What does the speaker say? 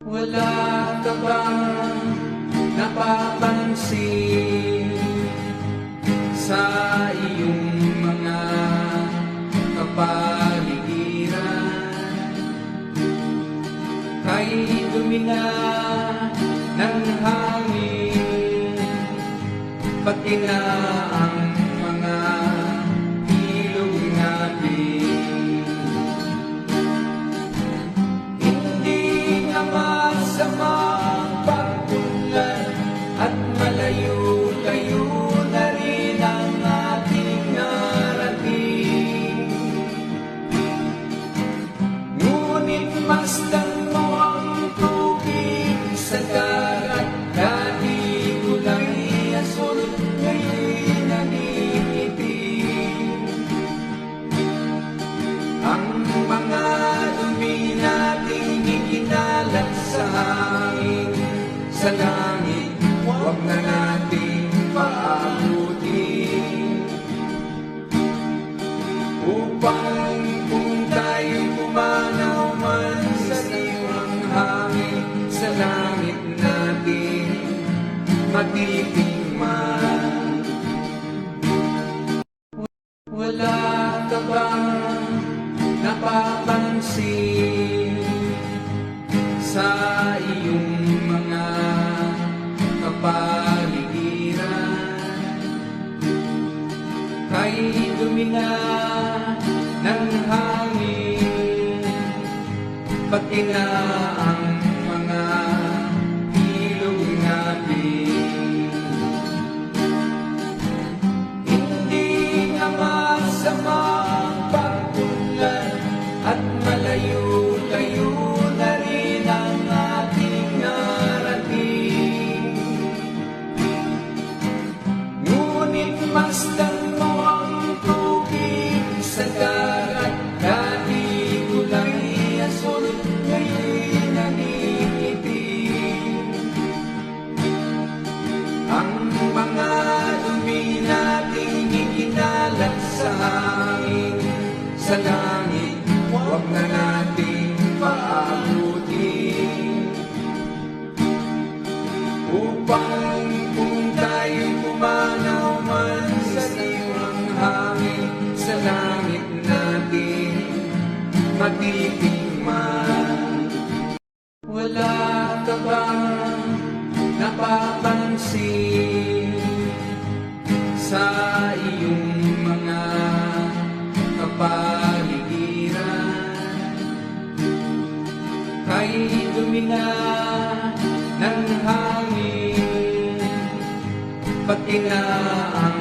Wala ka bang napapansin sa iyong mga kapaligiran? Kay dumi na ng hangin, pati na ang mga ilog natin. Hindi na masamang pagpunlan at malayo-layo na rin ang ating narating. Ngunit masdan mo ang tubig sa dagat, dati kulay asul, ngayon naniitim. Ang mga dumi nating ikinalat sa hangin, sa langit, huwag na nating paabutin. Upang kung tayo pumanaw man sa iwang hangin, sa langit natin matitingman. Wala ka bang napapansin sa iyong mga kapaligiran? Kay dumi na ng hangin, pati na ang mga ilog natin. Hindi na masamang pagpunlan at malayo-layo na rin ang ating narating. Ngunit masdan mo ang tubig sa dagat, dati kulay asul, ngayon naniitim. Ang mga dumi nating ikinalat sa hangin, sa langit, huwag na nating paabutin. Upang kung tayo pumanaw man sa iwang hangin, sa langit natin matitingman. Wala ka bang napapansin sa iyong mga kapaligiran? Kay dumi na ng hangin, pati na ang